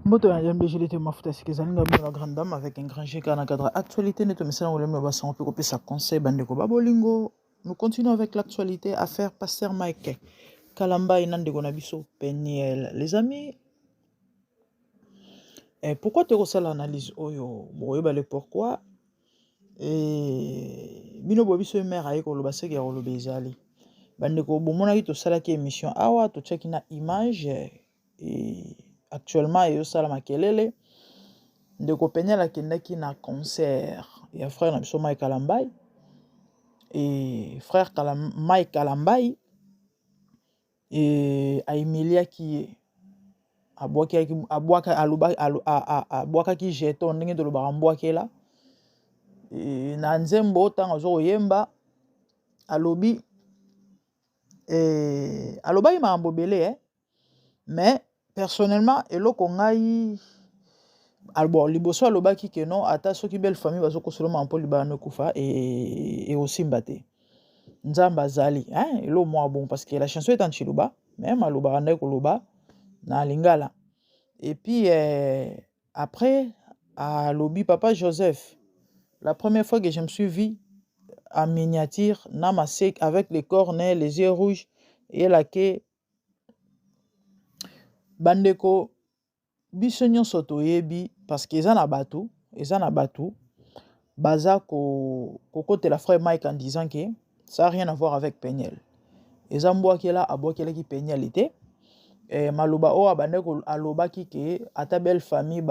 Moto ya MBGDT mafuta sikizani la grande dame avec un grand GK en cadre actualité neto mesana olem no basan pe kopesa conseil bandeko babolingo. Nous continuons avec l'actualité affaire Pasteur Mike Kalamba inandeko na biso Peniel. Les amis, pourquoi te ça l'analyse oyo boyeba le pourquoi bino bobiso mère aye ko loba seki ya ko loba ezali bandeko bomona ki to sala ki émission awa to check na image actuellement et osala makelele ndeko Peniel akendaki na concert ya frère na biso Mike Kalambai et frère Mike Kalambai et aimiliaki abwakaki jeton ndenge tolobaka mbwakela na nzembo ntango azokoyemba alobi alobaki makambo ebele mais personnellement eloko ngai liboso alobaki ke non ata soki belle famille bazokosolo makambo libala nokufa et osimba te nzambe azali elo mwa bon parce que la chanson est en chiluba même alobaka ndai koloba na lingala et puis après alobi papa Joseph, la première fois que je me suis vu en miniature avec les cornets, les yeux rouges et la queue bandeko biso nyonso toyebi parce que eza na bato baza kokotela frère Mike en disant que ça n'a rien à voir avec Peniel. Eza mbwakela abwakelaki Peniel ete maloba o abandeko alobaki ke ata belle famille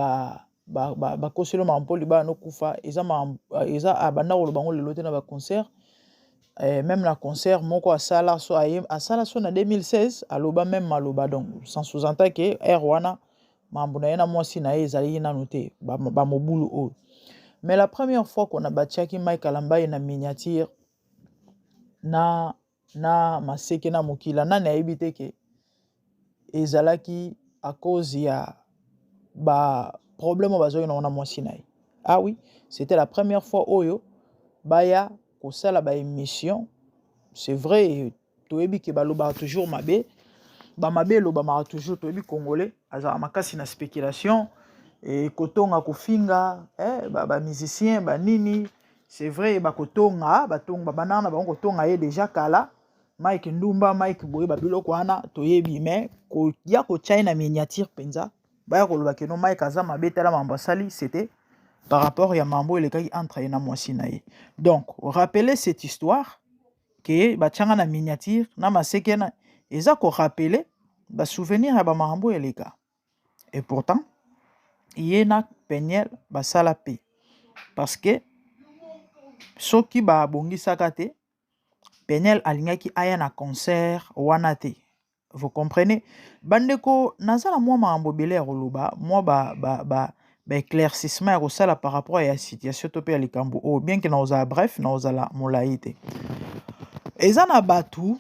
bakoselo makambo libala nokufa eza abanda koloba ngo lelo te na concert même na concert moko asala so na 2016 aloba même maloba donc sans sous-entendre que wana mambo na ye na mwasi na ye ezali nanu te bamobulu oyo. Mais la première fois qu'on a batiaki Mike Kalambai na miniature na maseke na mokila nani ayebi te ke ezalaki à cause ya problème bazoki na mwasi na ye. Ah oui, c'était la première fois oyo baya kosala ba émission. C'est vrai toyebi ke balobaka toujours mabe bamabe lobamaka toujours toyebi congolais azala makasi na spéculation et kotonga kofinga ba musicien ba nini. C'est vrai bakotonga batonga banana bango kotonga ye déjà kala Mike Ndumba Mike boye babiloko wana toyebi mais ko ya ko China miniature penza baya koloba ke no Mike aza mabe tala mambo asali c'était par rapport ya mambo elekaki entre ye na mwasi na ye. Donc rappelez cette histoire que batianga na miniature na maseke na eza ko rappeler ba souvenir ya ba mambo eleka. Et pourtant yena Peniel basala pe parce que soki ba bongisaka te Peniel alingaki aya na concert wana te. Vous comprenez? Bandeko nazala mwa mambo bele ya koloba mwa ba éclaircissement ya kosala par rapport à la situation to pe ya likambo o bien que na ozala bref na ozala molai te. Eza na batu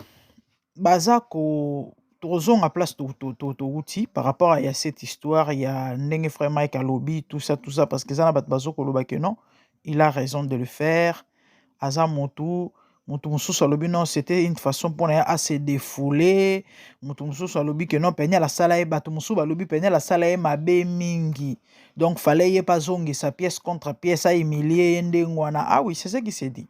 baza ko tozonga place touti par rapport à cette histoire il y a ndenge frère Mike alobi tout ça parce que eza na batu bazo koloba que non il a raison de le faire aza motu mususu alobi non c'était une façon pour à se défouler mutu mususu alobi que non Peniel asala ye bato mususu balobi Peniel asala ye mabe mingi donc fallait ye pas zongisa pièce contre pièce à humilier ndengwana. Ah oui, c'est ce qui s'est dit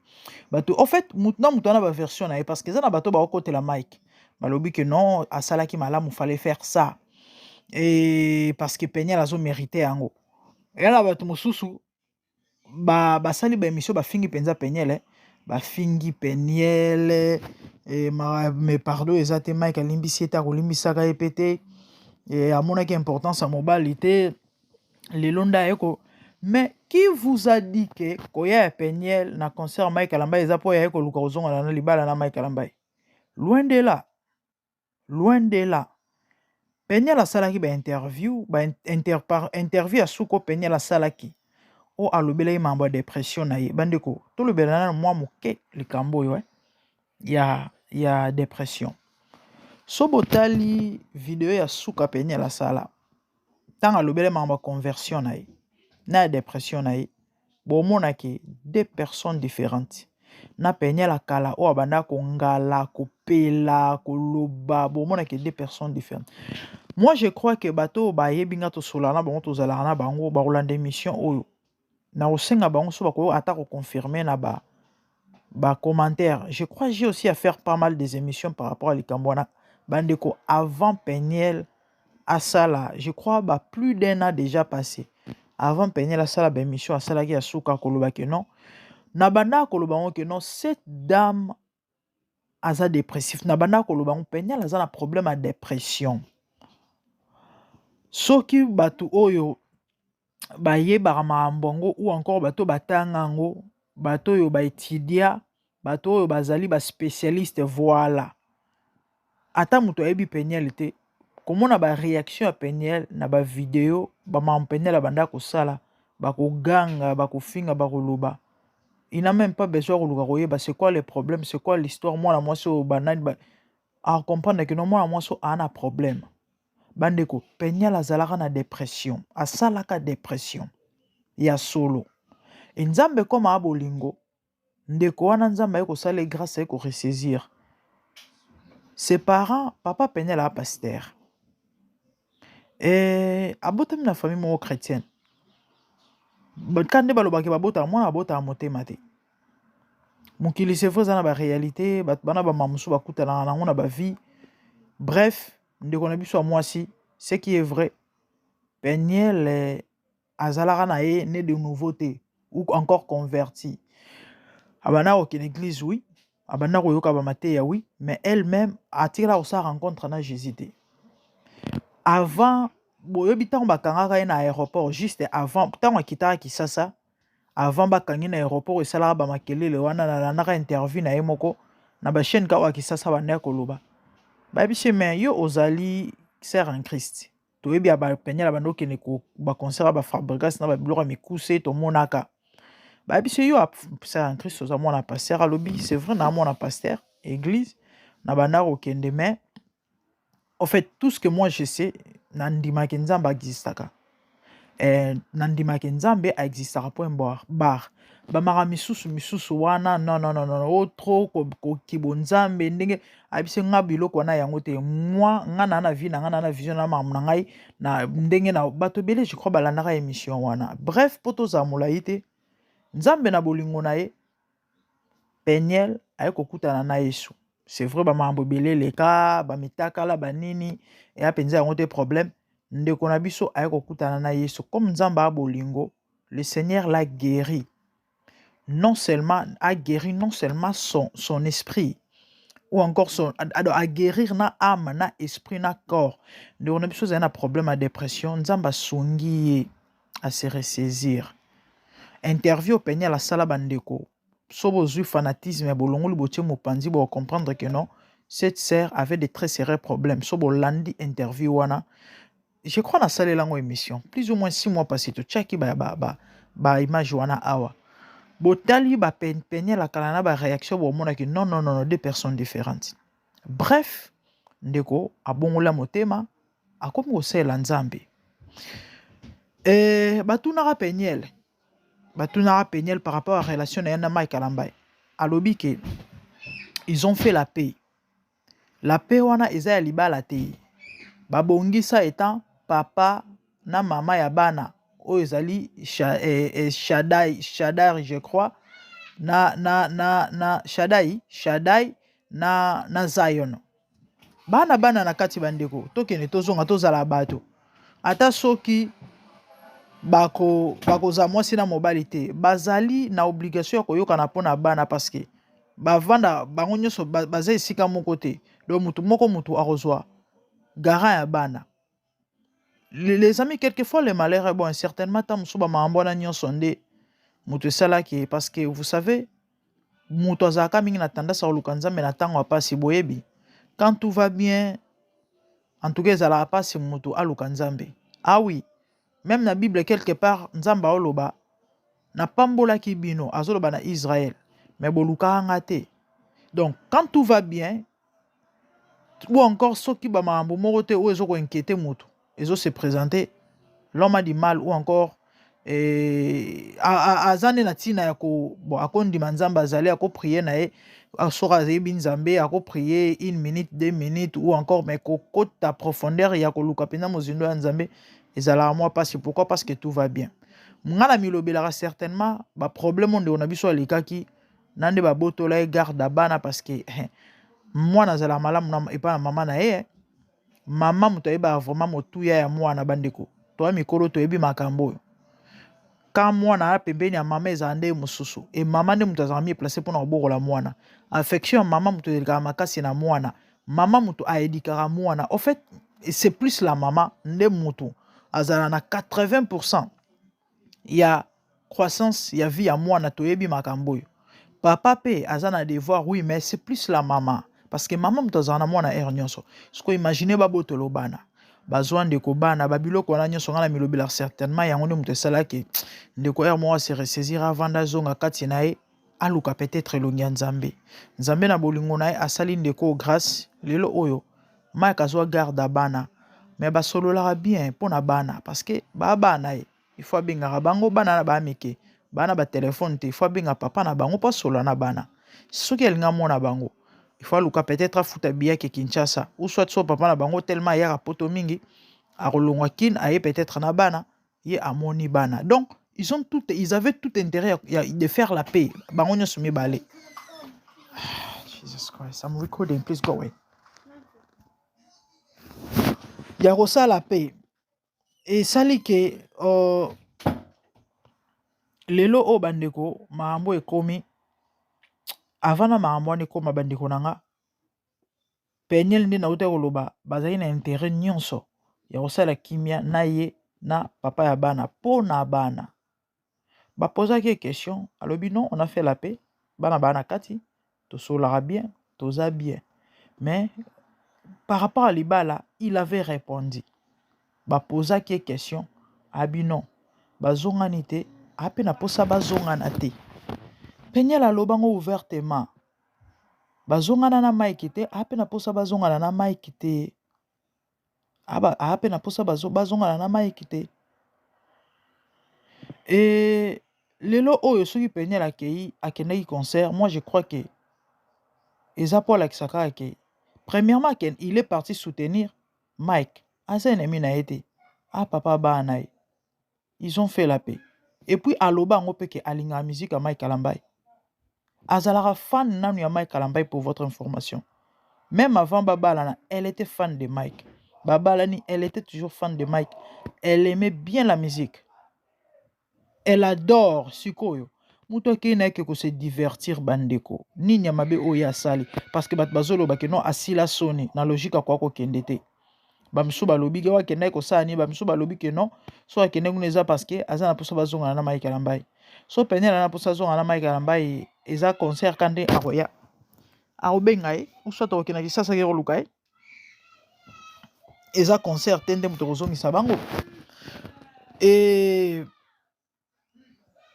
bato en fait mutu na ba version na ye parce que ça na bato ba côté la Mike balobi que non asala ki malamu fallait faire ça et parce que Peniel azo mérité yango et là bato mususu basali ba émission ba fingi penza Peniel bafingi Peniel mais pardon ezate Mike alimbisi eta kolimbisaka epete et amonaki importance à mobilité les londa eko. Mais qui vous a dit que koya Peniel na concert Mike Kalambai ezapo ya eko luka ozonga na libala na Mike Kalambai? Loin de là. Peniel asalaki ba interview à suko Peniel asalaki o alobela ye mambo ya dépression na ye bandeko tolobela na mwa moke likambo yo ya dépression so botali video ya suka Peniel asala tanga alobela mambo ya conversion na ye na dépression na ye bomonaki deux personnes différentes na Peniel akala o abanda kongala kopela koloba bomonaki deux personnes différentes Moi, je crois que bato bayebinga to solana bango to zalana bango ba rolanda émission oyo. Na osenga bango so bako ata ko confirmer na ba commentaire. Je crois que j'ai aussi à faire pas mal des émissions par rapport à l'Ikambwana. Bandeko avant Peniel à ça là, je crois bah plus d'un an déjà passé. Avant Peniel à ça la émission à ça là qui a souka koloba que non. Na banda koloba que non cette dame aza dépressif. Na banda koloba Peniel aza na problème à dépression. Soki batu oyo bayebaka makambo ou encore bato batanga yango bato oyo baétudia bato oyo bazali baspécialiste voilà ata moto ayebi Peniel te komona baréaction ya Peniel na bavideo bamakambo Peniel abanda kosala bakoganga bakofinga bakoloba il n'a même pas besoin koluka koyeba c'est quoi le problème c'est quoi l'histoire mwana mwasi oyo banani comprendre que non mwana mwasi oyo ana problème bandeko Peniel azalaka na dépression asalaka dépression ya solo nzambe koma abolingo ndeko wana nzambe ayekosala grâce ayeko ressaisir ses parents papa Peniel a pasteur abotami na famille moko chrétienne kande balobaki babota mwana abota motema te mokili c'est vrai na ba réalité bana ba mamusu bakutana nango na ba vie bref ndeko na biso mwasi ce qui est vrai Peniel azalaka na ye né de nouveauté ou encore converti abana au église oui abana koyoka ba mateya oui mais elle-même atira sa rencontre na Jésus te avant boyebi tango bakangaka ye na aéroport juste avant tango akitaka Kisasa avant bakangi na aéroport esalaka bamakelele wana nalandaka interview na ye moko na bachaîne kawa Kisasa bandaya koloba bayebisi mais yo ozali sœur en Christ toyebi ya Peniel abanda okende baconcert bafabrikas na babiloko ya mikuse tomonaka bayebisi yo sœur en Christ oza mwana pasteur alobi c'est vrai na mwana pasteur église na banda kokende mais en fait tout ce que moi je sais nandimaki nzambe existaka nandimaki nzambe existaka point bar bamaka misusu wana non trop kokibo nzambe ndenge abise nga biloko wana yango te moi nga na vie na nga na vision na mamu na ngai na ndenge na bato bele je crois balandaka émission wana bref po tozala molai te nzambe na bolingo na ye Peniel aye kokutana na Yesu c'est vrai bamambo ebele leka bamitakala banini eya mpenza yango te problème ndeko na biso aye kokutana na Yesu comme nzambe a bolingo le Seigneur l'a guéri non seulement son esprit ou encore à guérir na âme na esprit na corps ndeko na biso azali na problème à dépression nzambe asungi ye à se ressaisir interview Peniel asala bandeko so bozwi fanatisme ya bolongoli botie mopanzi bo comprendre que non cette sœur avait de très sérieux problèmes so bolandi interview wana je crois na salela ngo émission plus ou moins 6 mois passé to tchaki ba image wana awa botali ba Peniel akala na ba réaction bo mona que non deux personnes différentes bref ndeko abongola motema akomi kosala nzambe batunaka Peniel par rapport à la relation de Yana Mike Alambai. Alobi que ils ont fait la paix. La paix wana eza ya libala te. Babongisa étant papa na mama ya bana. O ezali Shaddai je crois. Shaddai na Zion. Bana na kati bandeko. Tokene tozonga tozala bato. Ata soki bakoza mwasi na mobali te bazali na obligation ya koyokana mpona bana parce que bavanda bango nyonso baza esika moko te donc mutu akozwa garant ya bana les amis quelquefois le malheur est bon certainement ta mosusu bamakambo wana nyonso nde mutu esalaki parce que vous savez mutu azalaka mingi na tendance ya koluka nzambe na ntango ya pasi boyebi quand tout va bien en tout cas ezalaka pasi mutu aluka nzambe ah oui même na Bible quelque part nzamba oloba na pambolaki bino azoloba na Israël mais bolukaka nga te donc quand tout va bien ou encore soki bamakambo moko te ou ezoko inquiéter moto ezo se présenter l'homme a du mal ou encore azane na tina ya bon akondima nzambe azali prier na ye soki ayebi nzambe prier 1 minute 2 minutes ou encore mais kokota profondeur ya koluka mpenza mozindo ya nzambe ezalaka mwa mpasi. Pourquoi? Parce que tout va bien. Nga na milobelaka certainement baproblème o ndeko na biso alikaki na nde babotola ye garde ya bana parce que mwana azalaka malamu epai na mama na ye. Mama moto ayebaka vraiment motuya ya mwana bandeko toya mikolo toyebi makambo oyo. Quand mwana a pembeni ya mama ezala nde mosusu e mama nde moto azalaka miplace mpona kobokola mwana. Affection ya mama moto elekaka makasi na mwana. Mama moto aedikaka mwana. En fait c'est plus la mama nde moto azala na 80% ya croissance ya vie ya mwana toyebi makambo oyo. Papa pe aza na devoir oui mais c'est plus la maman parce que maman moto azala na mwana air nyonso. Siko imaginer babotolo bana bazwa ndeko bana babiloko wana nyonso nga na milobela certainement yango nde moto esalaki ndeko air moko se ressaisir avant d'azonga kati na ye aluka peut-être elongi ya nzambe. Nzambe na bolingo na ye asali ndeko grâce lelo oyo Mike azwa garde ya bana mais basololaka bien mpona bana parce que bana ye il faut abengaka bango bana na baamike bana batelefone te il faut abenga papa na bango mpo asolola na bana soki alinga mona bango il faut aluka peut-être afuta biyaki Kinshasa ou soit so papa na bango tellement ayaka poto mingi akolongwa kin aye peut-être na bana ye amoni bana. Donc ils avaient tout intérêt de faire la paix bango nyonso mibale. Jesus Christ, I'm recording, please go away. Ya kosala paix esali ke lelo o bandeko makambo ekomi avant na makambo wana ekoma bandeko na nga Peniel nde nauta koloba bazali na intérêt nyonso ya kosala kimia na ye na papa ya bana po na bana bapozaki question alobi non on a fait la paix bana bana kati tosolaka bien toza bien mais par rapport à libala il avait répondu bapozaki question abi non bazongani te ape na posa bazongana te. Peniel alobango ouvertement bazongana na Mike te ape na posa bazongana na Mike te ape na posa bazongana na Mike te. Et lelo oyo soki Peniel akendaki concert, moi je crois que eza po alakisaka ke premièrement il est parti soutenir Mike aza ennemi na ye te papa bana ye ils ont fait la paix. Et puis aloba ngo pe ke alinga musique à Mike Kalambai azalaka fan nanu ya Mike Kalambai pour votre information. Même avant Babalana, elle était fan de Mike. Babalani, elle était toujours fan de Mike. Elle aimait bien la musique. Elle adore Sukoyo. Muto kena ke ko se divertir bandeko. Ni nyamabe oya sali parce que bat bazolo ba ke no asila soni na logique kwa ko kendete. Bamsu balobi ke wa kena ko sani bamsu balobi ke no so akene kuneza parce que azana poso bazonga na Mike Kalambai. So penela na poso bazonga na Mike Kalambai eza concert kande akoya. Aobenga ye soit okena kisasa ke koluka ye eza concert tende moto kozongisa bango. Et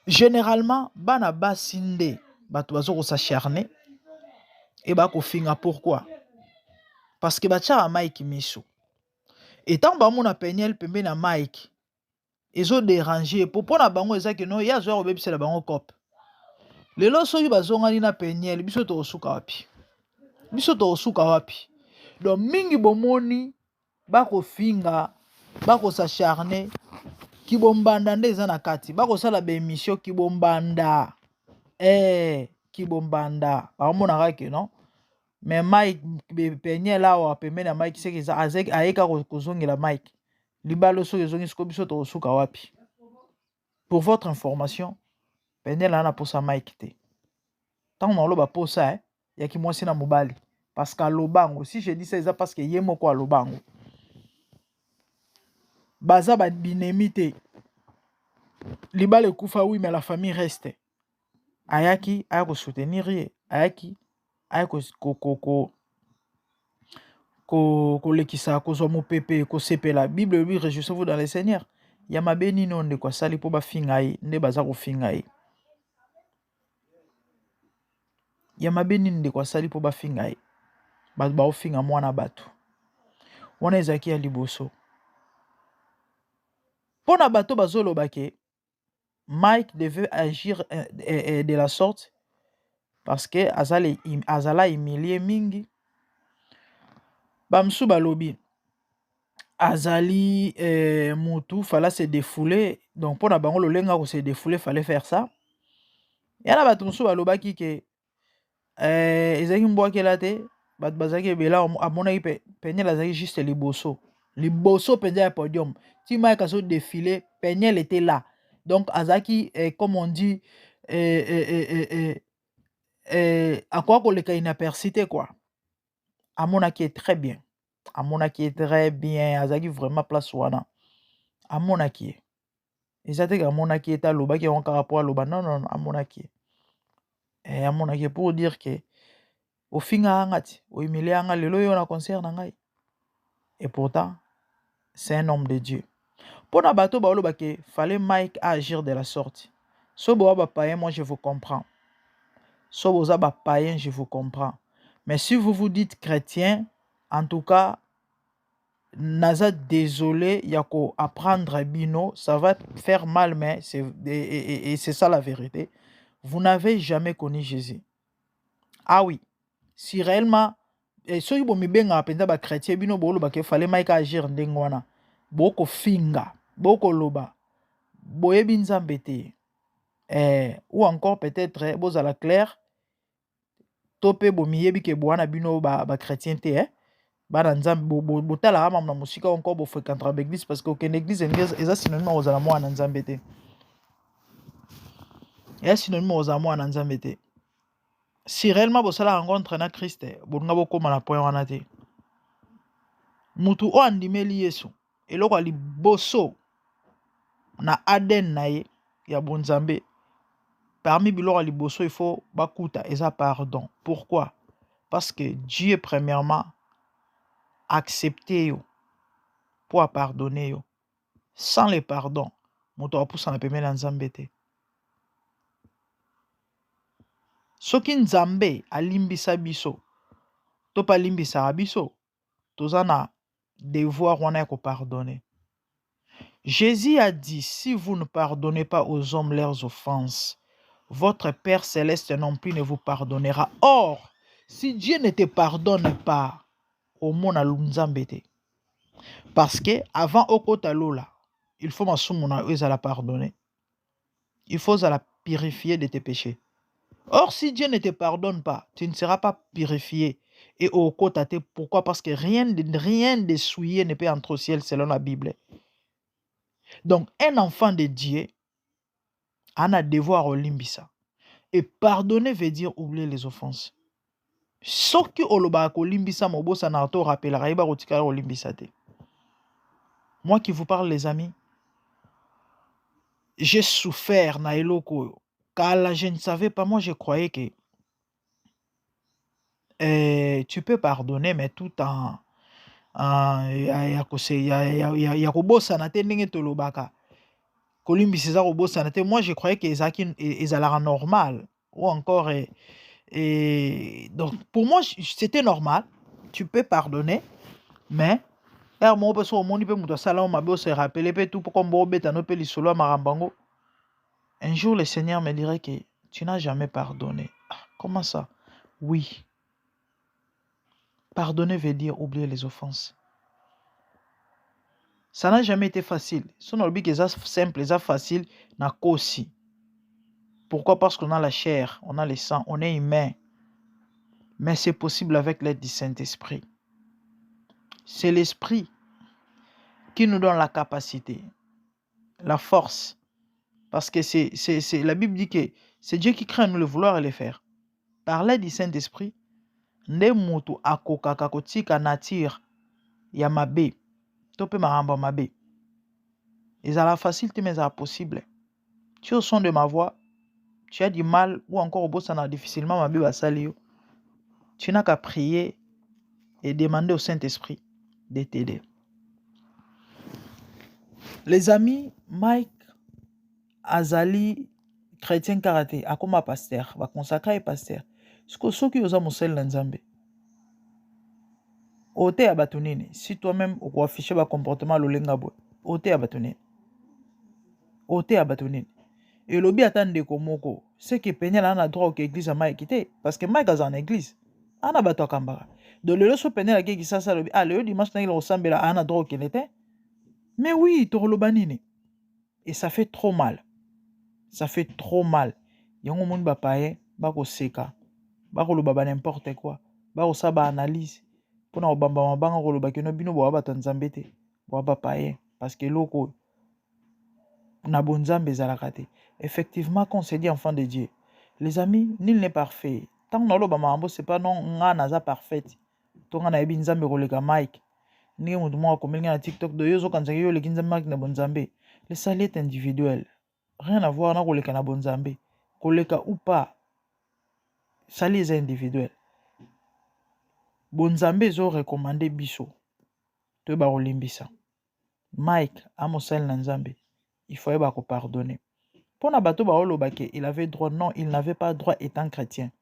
généralement bana basi nde bato bazo s'acharner et bakofinga. Pourquoi? Parce que batiaka Mike miso et tant bamona Peniel pembe na Mike ezo déranger popo na bango ezaki no ya zo obebisela bango cop lelo soki bazongani na Peniel biso tokosuka wapi? Biso tokosuka wapi? Donc mingi bomoni bakofinga bakosacharne kibombanda nde eza na kati bakosala bemission kibombanda kibombanda bakomonaka ke non mais Mike Peniel awa pembeni ya Mike seki eza ayeka kozongela Mike libalo soki ezongi siko biso tokosuka wapi? Pour votre information Peniel ana posa Mike te ntango naloba posa yaki mwasi na mobali parce que alobango si je dis ça eza parce que ye moko alobango baza binemi te libala ekufa oui mais la famille reste ayaki aya kosoutenir ye ayaki aya kolekisa kozwa mopepe kosepela Bible lui réjouissez-vous dans le Seigneur ya mabe nini oyo ndeko asali mpo bafinga ye nde baza kofinga ye ya mabe nini ndeko asali mpo bafinga ye bato baofinga mwana bato wana ezalaki ya liboso mpo na bato bazoloba ke Mike devait agir de la sorte parce que azala humilié mingi. Bamsu balobi azali mutu fallait se défouler, donc pour na bango lolenga ko se défouler fallait faire ça. Yana bato musu balobaki ke ezalaki mbwakela te, bato bazalaki ebela amonaki Peniel azalaki juste liboso mpenza ya podium, ti Mike azo défilé, Peniel était là, donc azalaki comme on dit akoka koleka inaperçu te quoi. Amonaki très bien, azalaki vraiment place wana, amonaki eza te amonaki ete alobaki yango kaka po aloba, non, amonaki amonaki pour dire que ofinga anga ti ohumilie anga lelo yo na concert na ngai, et pourtant c'est un homme de Dieu. Pour na bato baoloba ke fallait Mike agir de la sorte. So boa ba païen, moi je vous comprends. So boza ba païen, je vous comprends. Mais si vous vous dites chrétien, en tout cas, naza désolé, yako apprendre bino, ça va faire mal, mais c'est ça la vérité. Vous n'avez jamais connu Jésus. Ah oui, si réellement, soki bomi benga penza ba chrétien bino bolo ba ke fallait Mike agir ndenge wana, boko finga, boko loba, boyebi nzambe te. Ou encore peut-être bozala clair, tope bomiyebi ke boana bino ba chrétien te, bana nzambe botala ama na musika encore bo fréquenter l'église parce que aucune église eza synonyme ozala mwana nzambe te. Eza synonyme ozala mwana nzambe te. Si réellement bosala rencontre na Christ, bonga bokoma na point wana te. Mutu o andimeli Yesu, eloko liboso na ADN na ye ya bonzambe, parmi biloko liboso il faut bakuta eza pardon. Pourquoi? Parce que Dieu premièrement accepté yo pour pardonner yo. Sans le pardon, mutu apusa na pemela nzambe te. Soki nzambe alimbisa biso, to pa limbisa biso, toza na devoir wana ya ko pardonner. Jésus a dit, si vous ne pardonnez pas aux hommes leurs offenses, votre Père céleste non plus ne vous pardonnera. Or, si Dieu ne te pardonne pas, au monde a l'unzambete. Parce que avant okota lola, il faut masumuna la pardonner. Il faut la purifier de tes péchés. Or, si Dieu ne te pardonne pas, tu ne seras pas purifié. Et okota te, pourquoi? Parce que rien de souillé ne peut entrer au ciel selon la Bible. Donc, un enfant de Dieu a un devoir au limbisa. Et pardonner veut dire oublier les offenses. Soki oloba ko limbisa mobosa na to rappellera iba rotikala o limbisa te. Moi qui vous parle les amis, j'ai souffert na eloko. Car je ne savais pas, moi je croyais que tu peux pardonner mais tout en ya kobosa na te ndenge tolobaka. Kolimbisa za kobosa na te. Moi je croyais que ezalaka normal ou encore donc pour moi c'était normal, tu peux pardonner, mais un jour le Seigneur me dirait que tu n'as jamais pardonné. Comment ça? Oui, pardonner veut dire oublier les offenses. Ça n'a jamais été facile. Si on oublie que c'est simple, c'est facile, n'a aussi. Pourquoi? Parce qu'on a la chair, on a le sang, on est humain. Mais c'est possible avec l'aide du Saint-Esprit. C'est l'Esprit qui nous donne la capacité, la force. Parce que la Bible dit que c'est Dieu qui crée à nous le vouloir et le faire. Par l'aide du Saint-Esprit, nde mutu akokaka kotika nature ya mabe, tope maramba mabe. Ezala facile, mais ezala possible. Tu es au son de ma voix, tu as du mal ou encore au bossana difficilement mabe basali yo. Tu n'as qu'à prier et demander au Saint-Esprit de t'aider. Les amis, Mike azali chrétien karaté, akoma pasteur, va consacrer pasteur. Soki oza mosel na nzambe. Ote ya bato nini, si toi-même ou afficher ba comportement lolenga boy. Ote ya bato nini. Ote ya bato nini. Et lobi attendez komoko. C'est que Penel a droit que l'église a Mike te. Parce que Mike a en église. Ana bato kambara. Donc le so Penel a qui ça lobi. Ah le dimanche il ressemble à ana droit qu'il était. Mais oui, Torolobanini. Et ça fait trop mal. Ça fait trop mal. Yango moun ba paye, ba ko seka. Ba ko loba n'importe quoi. Ba ko saba analyse. Pona obamba mabanga ko loba keno bino bo ba tanzambe te. Bo ba paye parce que loko na bonzambe zalakate. Effectivement, quand on se dit enfant de Dieu, les amis, nul n'est parfait. Tant que nous sommes c'est pas non nga naza parfait. Tonga na ebi nzambe koleka Mike. Ni mutu mwa komelinga na TikTok de yozo kanzaki yo leki nzambe Mike na bonzambe. Le salut est individuel. Rien à voir na koleka na bonzambe. Koleka ou pas. Salut est individuel. Bonzambe zo recommandé biso. Te ba olimbisa. Mike amosel na nzambe. Il faut pas pardonner. Pour Nabato Baolo Baké, il avait droit. Non, il n'avait pas droit étant chrétien.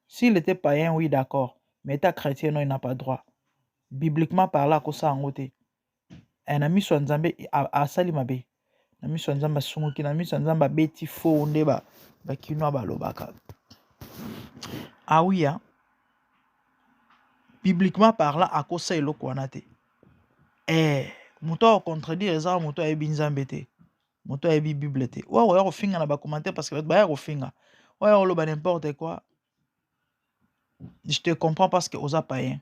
S'il était païen, oui, d'accord. Mais étant chrétien, non, il n'a pas droit. Bibliquement parlant, ça en côté. Un ami soit nzambe a salimabe. Un ami soit nzamba sumuki, un ami soit nzamba beti fo ndeba bakino balobaka. Ah oui, hein. Bibliquement parlant, à quoi ça est le kwanate. Muto contredire ça, muto e binzambete. Muto e biblete. Ouais, on finga na ba commentaire parce que ba on finga. Ouais, on le n'importe quoi. Je te comprends parce que aux païens.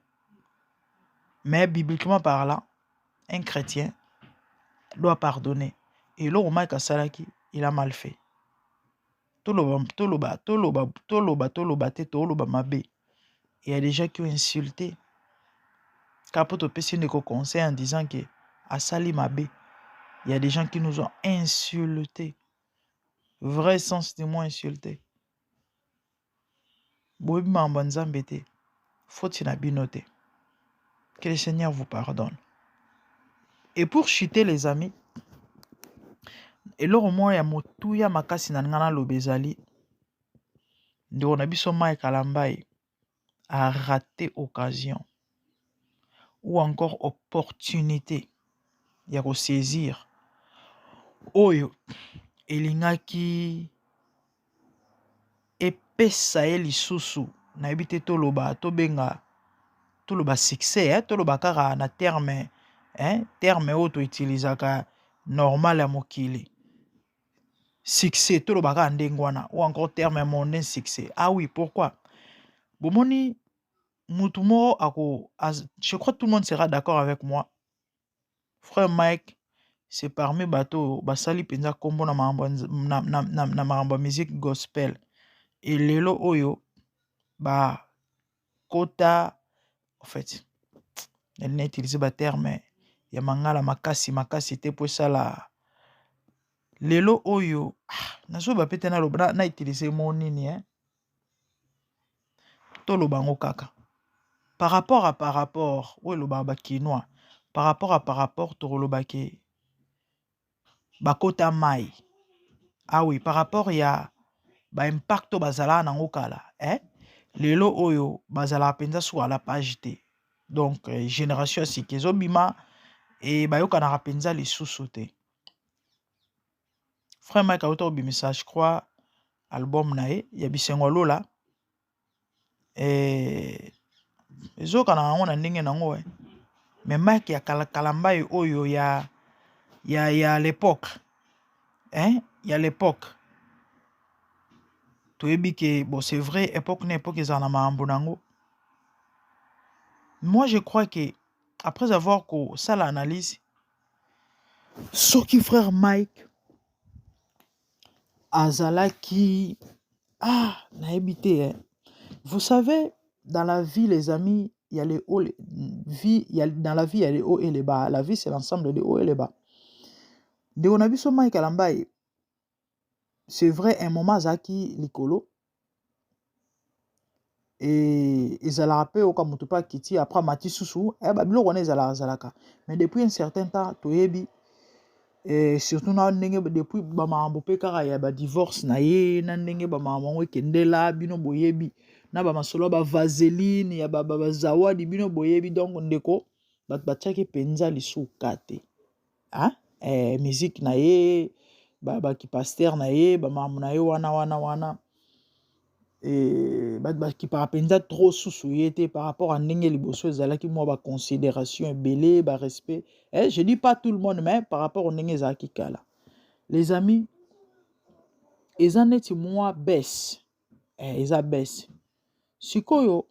Mais bibliquement parlant, un chrétien doit pardonner. Et là, Mike Salaki, il a mal fait. Il y a des gens qui ont insulté. Capote PC ne conseille en disant que Asali Mabé. Il y a des gens qui nous ont insultés. Vrai sens du mot insulté. Bobi Mambanzambete. Faut-il abinoter. Que le Seigneur vous pardonne. Et pour chuter les amis, et là au moins ya motuya makasi na ngana lobezali ndeko na biso Mike Kalambai a raté occasion ou encore opportunité ya ko saisir oyo elingaki epesa ye lisusu na ebite toloba tobenga toloba succès toloba kaka na terme terme oyo toutilisaka normal ya mokili. Succès, tout le bagage ndengwana ou encore terme mondain succès. Ah oui, pourquoi? Bomoni mutumo ako, je crois que tout le monde sera d'accord avec moi. Frère Mike, c'est parmi bateau basali penza kombo na maramba musique gospel. Et lelo oyo ba kota en fait. Elle n'a utilisé ba terme ya mangala makasi te pour ça la lelo oyo nazo ba pete na loba na utiliser mon nini to lobango kaka par rapport ou loba ba kinois par rapport to loba ke bakota mai. Ah oui, par rapport ya ba impacto bazala na ngokala lelo oyo bazala penza sur la page te. Donc génération sikezo bima et bayoka na penza les sous-sauter. Frère Mike auto bimisa je crois album nae ya bisengo lola ezoka na ngo na ndenge nango mais Mike ya Kalambai oyo ya l'époque ya l'époque toyebi ke bon c'est vrai époque na époque ezana maambo nango. Moi je crois que après avoir ko ça l'analyse soki frère Mike azalaki nayebi te vous savez dans la vie les amis il y a les hauts dans la vie il y a les hauts et les bas. La vie c'est l'ensemble des hauts et les bas. De on a vu son Mike Kalambai c'est vrai un moment zaki likolo et ezala rappel au kamutu pa kiti après mati susu bilo kone zalaka mais depuis un certain temps toyebi et surtout na ndenge depuis ba mambo pe kaka ya ba divorce na ye na ndenge ba mambo ekendela bino boyebi na ba masolo ba vaseline ya ba zawadi bino boyebi donc ndeko bat batiaki penza lisuka te musique na ye baki pasteur na ye bamamu na ye wana baki parapenza trop susu ye te par rapport à ndenge liboso ezalaki mwa baconsidération ebele barespect. Je dis pas tout le monde, mais par rapport au ndenge ezalaki kala. Les amis, eza neti mwa baisse, eza baisse. Sikoyo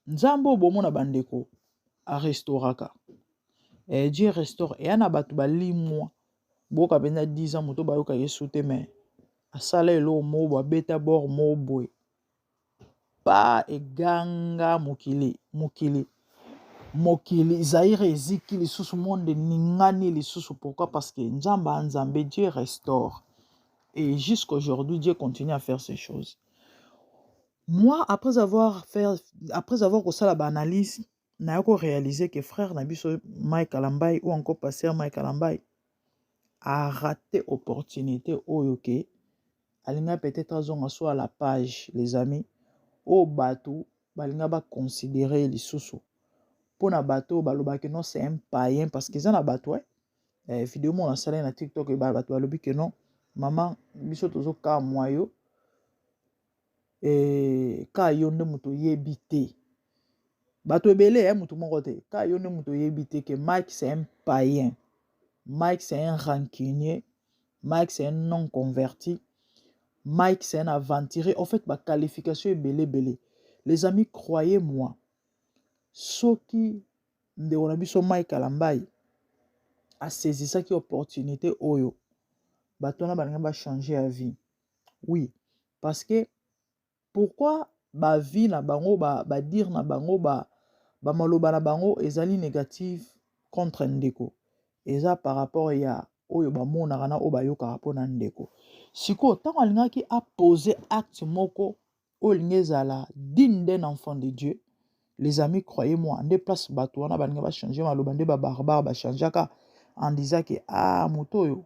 nzambe obomona bandeko arestauraka. Dieu restaure. Et yana batu bali mwa boka penza 10 ans moto bayoka yesu te, mais asala elo mo ba beta bor mo boy. Pa eganga mokili Zaire eziki lisusu monde ningani lisusu. Pourquoi? Parce que nzambe Dieu restaure. Et jusqu'aujourd'hui Dieu continue à faire ces choses. Moi, après avoir fait la analyse, n'a pas réalisé que frère Nabiso Mike Alambai ou encore pasteur Mike Alambai a raté opportunité oyoke. Alinga peut-être à la page, les amis. Au bateau, balinga ba considérer les sous. Pour na bateau, baloba que non, c'est un païen parce qu'ils ont un bateau. Vidéo mon salé na TikTok et bateau balobi que non, maman biso tozo ka moyo. Ka yonde muto yebite. Bato ebele muto moko te. Ka yonde muto yebite que Mike c'est un païen. Mike c'est un rancunier. Mike c'est un non converti. Mike c'est un aventurier. En fait, ma qualification est belé. Les amis, croyez-moi, ceux qui on a vu sur Mike Alambai a saisi ça qui opportunité oyo. Batona va changer la vie. Oui, parce que pourquoi ba vie na bango ba dire na bango ba maloba na bango ezali négative contre ndeko. Eza par rapport ya oyo ba mona kana o ba yoka rapona ndeko. Siko tant alingaki a posé acte moko o lingezala digne d'un enfant de Dieu. Les amis, croyez-moi, en des places bateau on a ba changer maloba nde ba barbare ba changeaka en disant que motoyo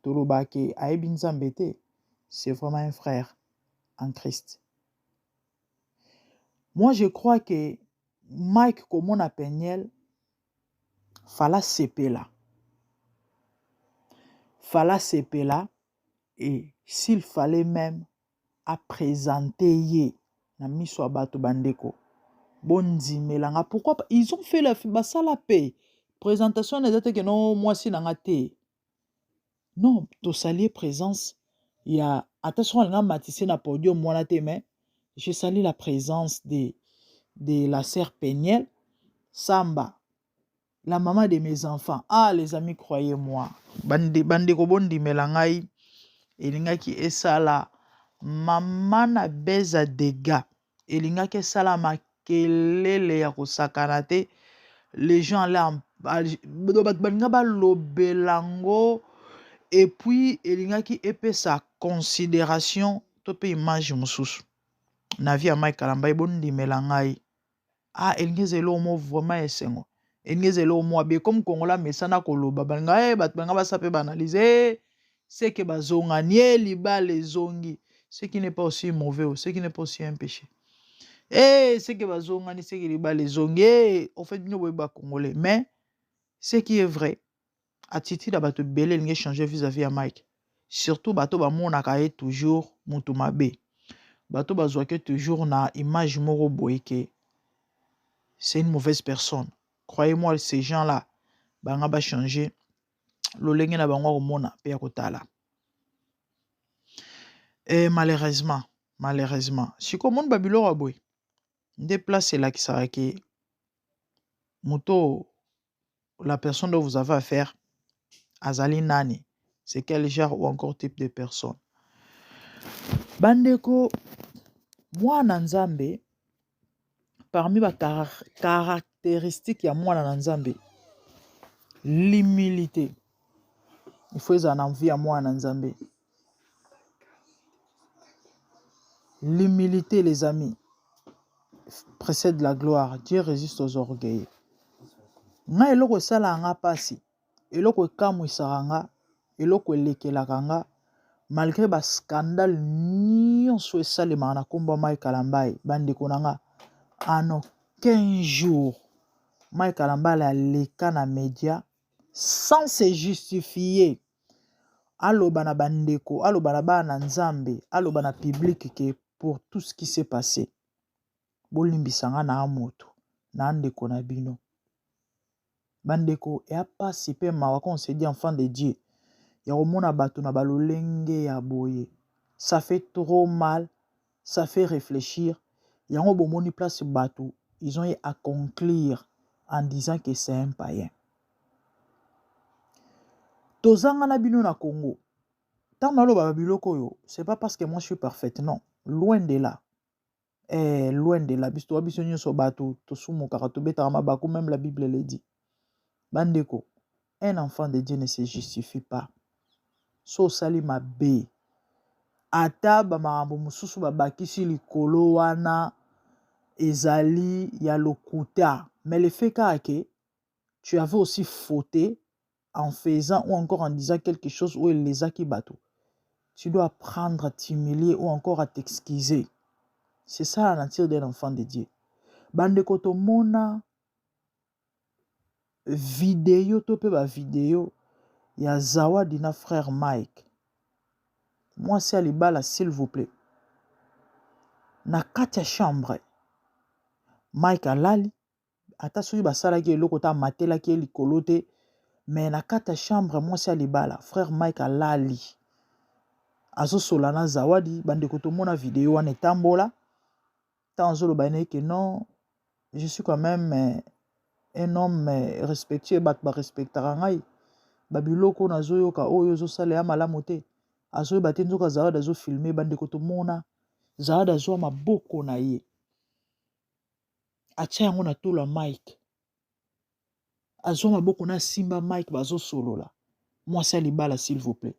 toloba ke ayebi nzambe te, c'est vraiment un frère en Christ. Moi, je crois que Mike, comme on appelle, fallait s'épeler là. Et s'il fallait même à présenter ye na miso bato bandeko bondi melanga. Pourquoi ils ont fait la paix présentation n'était que non moi si nanga te non to salier présence il y a attention nga matissé na podium moi te, mais je salue la présence de la sœur Peniel Samba, la maman de mes enfants. Les amis, croyez-moi, bande ko bondi melangai elingaki esala mama na beza dega elingaki esala makelele ya kosakana te. Les gens là balinga balobelango et puis elingaki epesa considération to pe image mususu na vie ya Mike Alambai bondi melangai. Elingezelo mo vraiment esengo. Elingezelo mo abe comme Kongola mesana koloba balinga bat banga basape banaliser ce que bazonga nie liba les zongi, ce qui n'est pas aussi mauvais, ce qui n'est pas aussi un péché. Ce que bazonga ni ce qui liba les zongi, en fait nous ba congolais, mais ce qui est vrai, attitude bato belé linge changer vis-à-vis à Mike. Surtout bato ba monaka e toujours mutu mabe. Bato bazwake toujours na image moko boyeke. C'est une mauvaise personne. Croyez-moi, ces gens-là, banga ba changer. Lolenge na bango mona pe akotala. Et malheureusement, si comme on babilo aboy, déplacer là qui sera que moto la personne dont vous avez affaire azali nani, c'est quel genre ou encore type de personne. Bandeko, moi Nzambe, parmi les caractéristiques ya moi Nzambe, l'humilité. Il faut en envie à moi Nzambe. L'humilité, les amis, précède la gloire. Dieu résiste aux orgueils. Nga eloko sala nga pasi, eloko kamwisaka nga, eloko elekelaka nga, malgré ba scandale nyonso esalemaka na kombo Mike Alambai, bandeko na nga, en aucun jour Mike Alambai aleka na média sans se justifier. aloba na bandeko, aloba na bana nzambe, aloba na public que pour tout ce qui s'est passé, bolimbisanga na amoto, na ndeko na bino. Bandeko, et pas si peu mawa qu'on se dit enfant de Dieu. Ya romona bato na balolenge ya boye. Ça fait trop mal, ça fait réfléchir. Yango bomoni place bato, ils ont eu à conclure en disant que c'est un païen. Tozanga na bino na Congo. Tant na lo babiloko yo, c'est pas parce que moi je suis parfaite, non. Loin de là. Loin de là. Bisto wabiso nyoso bato, tosumo karato beta mabako, même la Bible le dit. Bandeko, un enfant de Dieu ne se justifie pas. So sali mabe. Ata ba marambo mususu babakisi likolo wana ezali ya lokuta. Mais le fait que tu avais aussi fauté en faisant ou encore en disant quelque chose où il les a qui bateau. Tu dois apprendre à t'humilier ou encore à t'excuser. C'est ça la nature d'un enfant de Dieu. Bande koto mona vidéo tope ba vidéo ya Zawadi na frère Mike. Moi c'est à libala s'il vous plaît. Na katia chambre. Mike alali ata soki basalaki eloko ta matelaki likolo te, mais na katia chambre moi c'est à libala frère Mike alali. Azo solana Zawadi bande koto mona vidéo wana etambola. Tanzolo bane que non, je suis quand même un homme respectueux, bat ba respectera ngai. Babiloko nazo yoka oyo zo sale ya malamu te. Azo baté nzoka Zawadi azo filmer bande koto mona. Zawadi azo maboko na ye. Atia yango na tolo Mike. Azo maboko na simba Mike bazo solola. Moi c'est libala s'il vous plaît.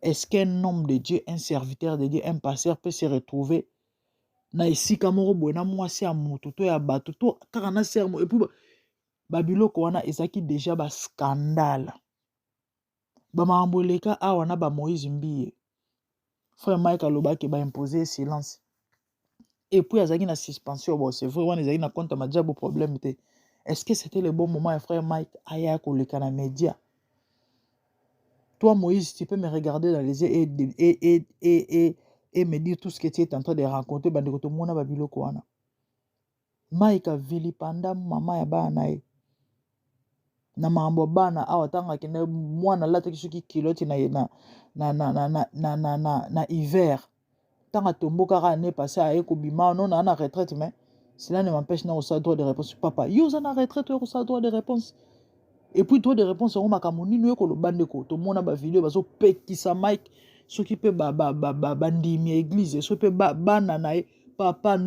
Est-ce qu'un homme de Dieu, un serviteur de Dieu, un pasteur peut se retrouver na esika moko boye na mwasi ya moto to ya bato to kaka na sermo et puis babiloko wana ezaki déjà ba scandale ba mamboleka awa na ba Moïse Mbiye frère Mike alobaki ba imposer silence et puis azaki na suspension bon c'est vrai wana ezaki na compte ma diabo problème te. Est-ce que c'était le bon moment frère Mike aya koleka na média? Toi Moïse tu peux me regarder dans les yeux et me dire tout ce que tu es en train de raconter bandeko to mona babiloko wana. Mike a vilipanda mama ya bana e. Na mambo bana awa tanga kene mwana lata kisuki kiloti na hiver. Tanga tomboka ka ne passé a eko bima non na retraite mais cela ne m'empêche na osa droit de réponse. Papa, yo za na retraite yo osa droit de réponse. Et puis droit de réponse on makamoni no eko lo bandeko to mona ba vidéo bazo pekisa Mike soki pe bandimi église so pe bana na e papa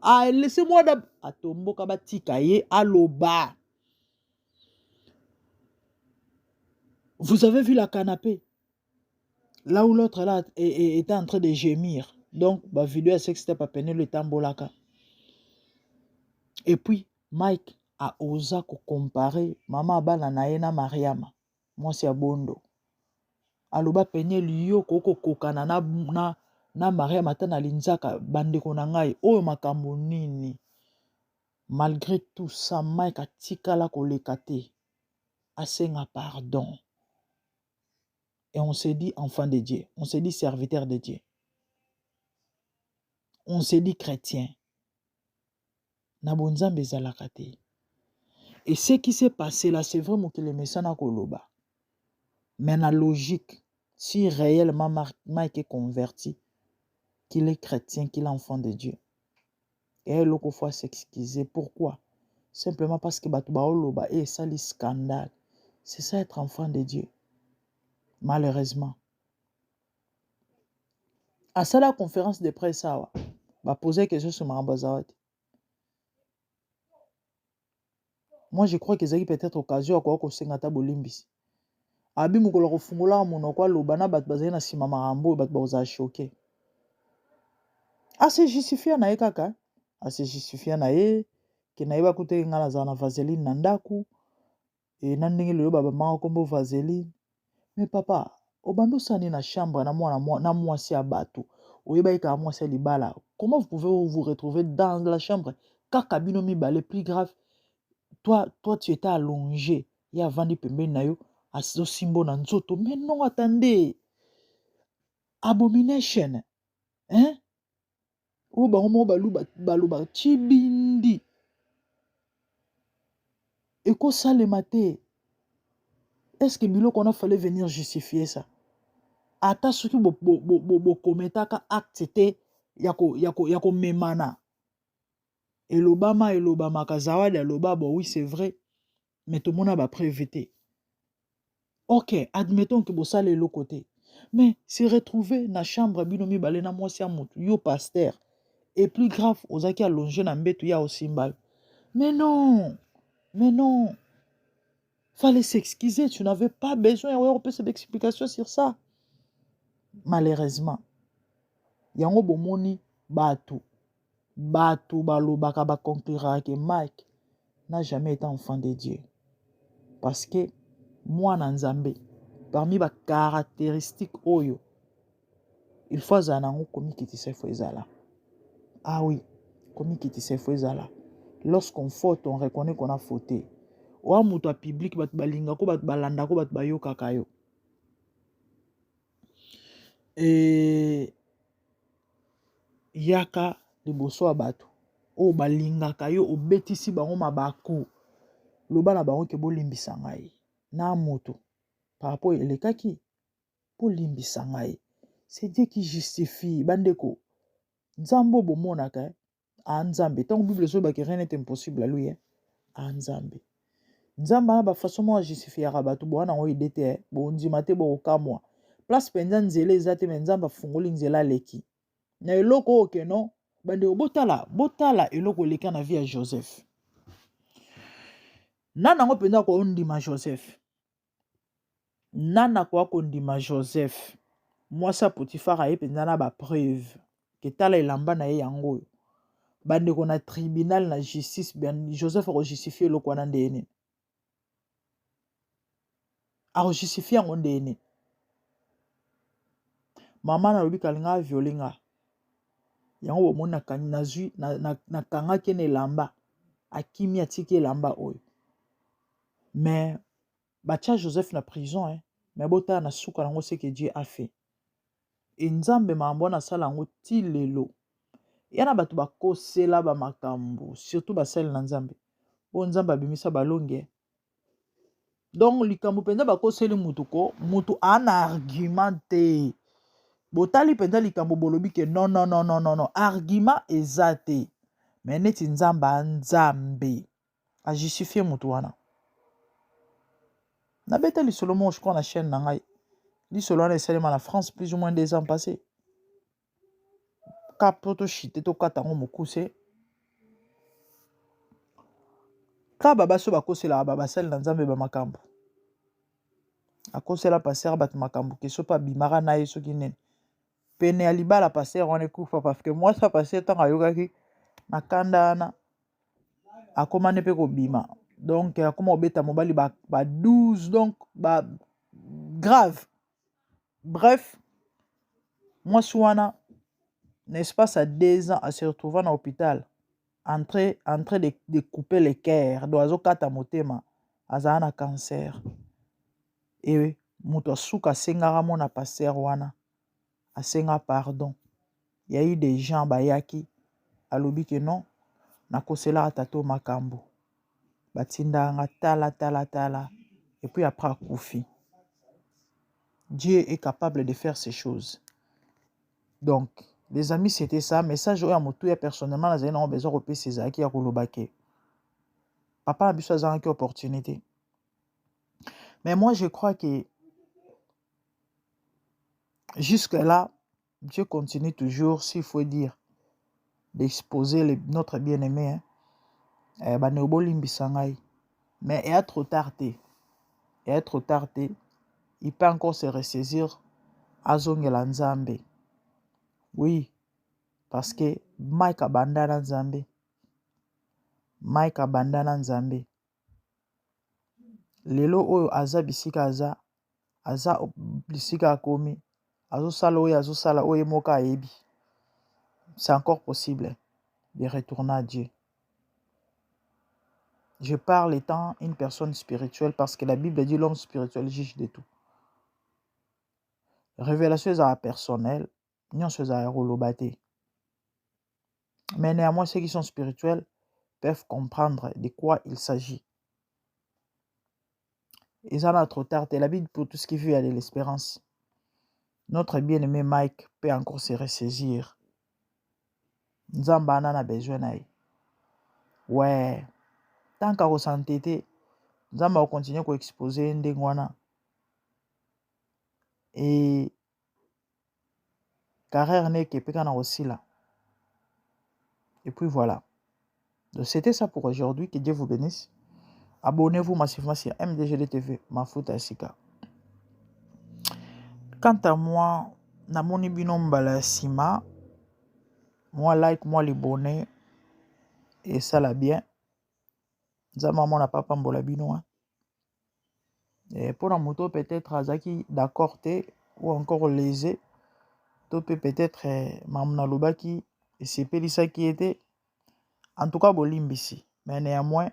ah laissez-moi atomboka batika ye aloba. Vous avez vu la canapé là où l'autre là était en train de gémir. Donc la vidéo est que c'était pas peine le tambolaka. Et puis Mike a osé comparer maman bana na ye na Mariama. Moi c'est abondo. Aloba penye liyo koko kokana na Mariama tana linzaka bandeko na ngai oyo makambo nini. Malgré tout ça Mike a tikala koleka te. Asenga pardon. Et on se dit enfant de Dieu. On se dit serviteur de Dieu. On se dit chrétien. Nabonzambe zalakate. Et ce qui s'est passé là, c'est vraiment que le message n'a koloba. Mais la logique, si réellement Mike est converti, qu'il est chrétien, qu'il est enfant de Dieu. Et l'autre fois s'excuser. Pourquoi? Simplement parce que Batouba Oloba et ça, les scandales. C'est ça être enfant de Dieu. Malheureusement. À ça, la conférence de presse, ça va poser quelque chose sur Maramba Zawadi. Moi, je crois qu'ils ont peut-être occasion à quoi qu'on s'engata bolimbis. Abi mukolo kufungula monoko lobana bat bazena sima Marambo bat baza choqué. Ah, c'est justifié na kaka. Ah, c'est justifié na ye que na yeba kote ngala za na vaseline na ndaku et na ndenge lelo baba mama kombo vaseline. Mais papa, obando sani na chambre na mwasi ya bato. Oyeba ika mwasi ya libala. Comment vous pouvez vous retrouver dans la chambre? Kaka bino mibale plus grave. Toi tu étais allongé. Il y a vendu pembeni na yo. azosimbo na nzoto. Mais non, attendez. Abomination. Hein? Ou bango baluba chibindi. Et quoi ça le matin? Est-ce que Bilo qu'on a fallu venir justifier ça? Ata ce qui commetaka acte c'était yako memana. Et l'Obama kazawadi à l'Obama, oui c'est vrai. Mais tout le monde a prévité. Ok, admettons que ça est l'autre côté. Mais se retrouver dans la chambre binomi balena mwasi amutu yo pasteur et plus grave ozaki allongé na mbetu ya osimbal. Mais non. Mais non. Fallait s'excuser, tu n'avais pas besoin de cette explication sur ça. Malheureusement, yango bomoni batu balobaka ba conclura que Mike n'a jamais été enfant de Dieu. Parce que moi Nzambe, parmi les caractéristiques oyo, il faut zanango komi kitise fezala. Ah oui, komi kitise fezala. Lorsqu'on faute, on reconnaît qu'on a fauté. Oa muto public bat balinga ko bat balanda ko bat bayoka kayo. Et yaka liboso ya bato o balingaka yo obetisi bango mabaku loba na bango ke bolimbisa ngai na moto par rapport elekaki bolimbisa ngai. C'est Dieu qui justifie bandeko. Nzambo bomonaka a nzambe tant Bible so ba que rien n'est impossible à lui a nzambe. Nzamba na ba façon mo justifier ka bato bo na ngo idete bo ndima te bo kamwa place penza nzela ezate me nzamba fungoli nzela leki na eloko oke non bande botala eloko leka na vie ya Joseph nana ngo penza ko ndima Joseph nana ko ndima Joseph mwasa Potifar aye penza na ba preuve ke tala elamba na ye yango bande ko na tribunal na justice ben Joseph ko justifier eloko na ndene a justifier ngo ndene mama na lobi kalinga violinga yango bomoni na kanga kene lamba akimi atiki lamba oyo mais batia Joseph na prison mais bota na suka nango ce que Dieu a fait et nzambe mambo na sala ngo ti lelo yana bato bakosela ba makambo surtout basali na nzambe o nzambe abimisa balonge donc likambo penza bakoseli mutu ana argumenté botali penza likambo bolobi ke non argument ezate mais neti nzambe a justifier mutu wana na beta lisolo mo je crois na chaîne na ngai lisolo wana esalema na France plus ou moins 2 ans passés kapoto chite to katango mokuse ka babaso bakosela basali na nzambe ba makambo akosela passer bat makambo ke so pa bimara na yeso kinene pene ya libala passer wana ekufa parce que moi ça passer tant ayokaki na kanda na akomane pe ko bima donc akoma obeta mobali ba 12 donc ba grave bref moi souana n'est-ce à 2 ans à se retrouver dans l'hôpital en train de couper les cœurs d'oiseau kata motema azana na cancer et muto suka sengara mona passer wana asenga pardon il y a eu des gens bayaki alobi que non nakosela tato makambo batinda nga tala et puis après akufi. Dieu est capable de faire ces choses. Donc les amis c'était ça message oya motu ya personnellement nazali na besoin ko pesa ezaki ya kolobake papa na biso azanga ki opportunité mais moi je crois que jusque là Dieu continue toujours s'il faut dire d'exposer notre bien-aimé mais il est trop tard il peut encore se ressaisir azongela nzambe oui parce que Mike abandana nzambe lelo oyo aza bisika aza bisika akomi azosala oyo moka ayebi c'est encore possible de retourner à Dieu Je parle étant une personne spirituelle parce que la Bible dit l'homme spirituel juge de tout. Révélation personnelle, non c'est relobate. Mais néanmoins, ceux qui sont spirituels peuvent comprendre de quoi il s'agit. Ils en ont trop tard. Et la Bible pour tout ce qui veut aller l'espérance. Notre bien-aimé Mike peut encore se ressaisir. Nzamba a besoin d'aide. Ouais. Tant qu'à ressentir, Nzamba va continuer à exposer Ndengwana. Et carrière n'est que pécana aussi là. Et puis voilà. Donc c'était ça pour aujourd'hui. Que Dieu vous bénisse. Abonnez-vous massivement sur MDGD TV, Mafuta Sika. Quant à moi, Namoni Bino Mbala Sima, moi like, moi les bonnets, et ça l'a bien. Zama mon papa Mbola Bino. Et pour un moto, peut-être Azaki d'accord, ou encore lésé, peut-être Mamna Lobaki, et c'est Pélissa qui était, en tout cas, Bolimbisi. Mais néanmoins,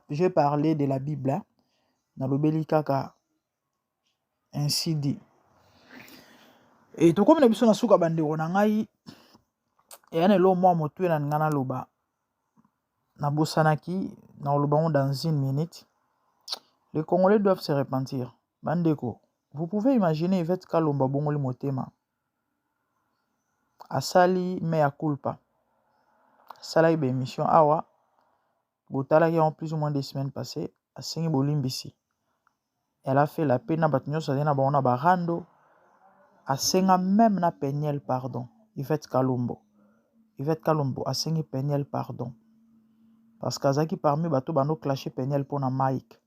j'ai parlé de la Bible, hein, na lobeli kaka ainsi dit. Et tout comme na suka bande ngai et ane lo moi motu na ngana loba na bosanaki na loba dans une minute. Les Congolais doivent se repentir. Bandeko, vous pouvez imaginer Yvette Kalomba bongoli motema. Asali mea culpa. Sala ibe émission awa. Botala qui en plus ou moins des semaines passées. Asengi bolimbisi. Elle a fait la peine à Batignon Sadena Baona Barando. Asenga même na Peniel pardon. Yvette Kalombo. Yvette Kalombo asengi Peniel pardon. Parce qu'Azaki parmi bateau bano clashé Peniel pour na Mike.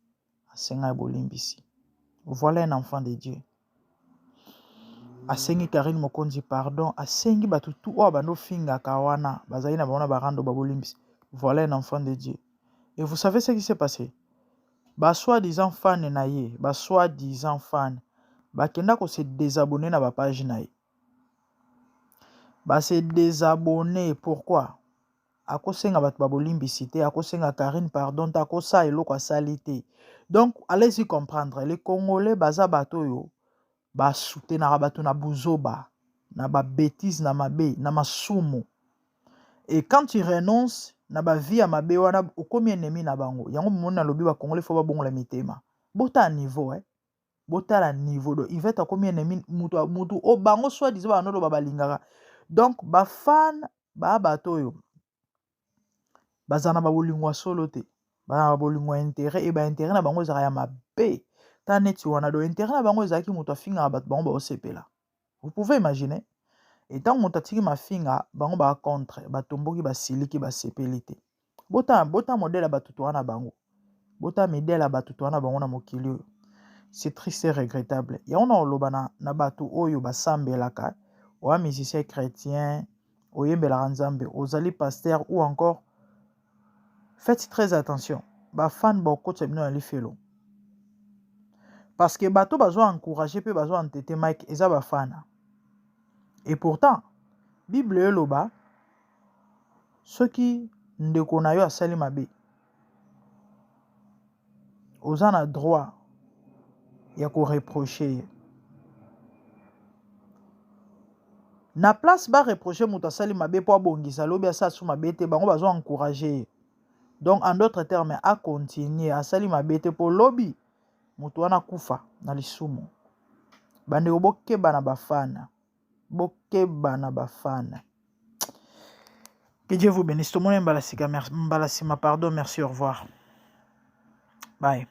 Asenga bolimbisi. Voilà un enfant de Dieu. Asengi Karine Mokonzi pardon. Asengi batu tout oa bano finga kawana. Bazaina baona barando babolimbisi. Voilà un enfant de Dieu. Et vous savez ce qui s'est passé? Ba soi-disant fan na ye, ba soi-disant fan, ba kenda ko se désabonner na ba page na ye. Ba se désabonner pourquoi? Ako senga bat babolimbisi te, ako senga Karine pardon, ta ko sa eloko salite. Donc allez-y comprendre, les Congolais baza bato yo ba soutenir bato na buzoba, na ba bêtise na mabe, na masumu. Et quand tu renonces na ba vie à mabe wana okomi ennemi na bango. Yango mona lobi ba Congolais faut ba bongo la mitema. Bota niveau bota la niveau do Yvette akomi ennemi mutu o bango soit disant ba no ba lingaka. Donc ba fan ba bato yo bazana ba bolingwa solo te. Ba bolingwa intérêt et ba intérêt na bango ezaka ya mabe. Ta neti wana do intérêt na bango ezaki mutu afinga ba bango ba osepela. Vous pouvez imaginer. Et tant que tu ma finga, bango ba contre, ba tomboki ba siliki ba sepelite. Bota modèle ba tutoana bango. Bota modèle ba tutoana bango na mokili. C'est triste et regrettable. Ya on a olobana na batu oyo ba sambelaka, oa musicien chrétien, oyembela nzambe, ozali pasteur ou encore faites très attention. Ba fan ba kocha bino na lifelo. Parce que bato bazo encourager pe bazo entêter Mike eza ba fana. Et pourtant, Bible eloba ceux qui ndeko na yo asali mabe oza na droit ya ko reprocher na place ba reprocher mutu asali mabe po abongisa lobi asa su mabe te bango bazo encourager. Donc en d'autres termes a continuer asali mabe te po lobi mutu wana kufa na lisumu. Bandeko bokeba na bafana. Bokeba na bafana. Que Dieu vous bénisse. Tout le monde Mbalasima, pardon, merci, au revoir. Bye.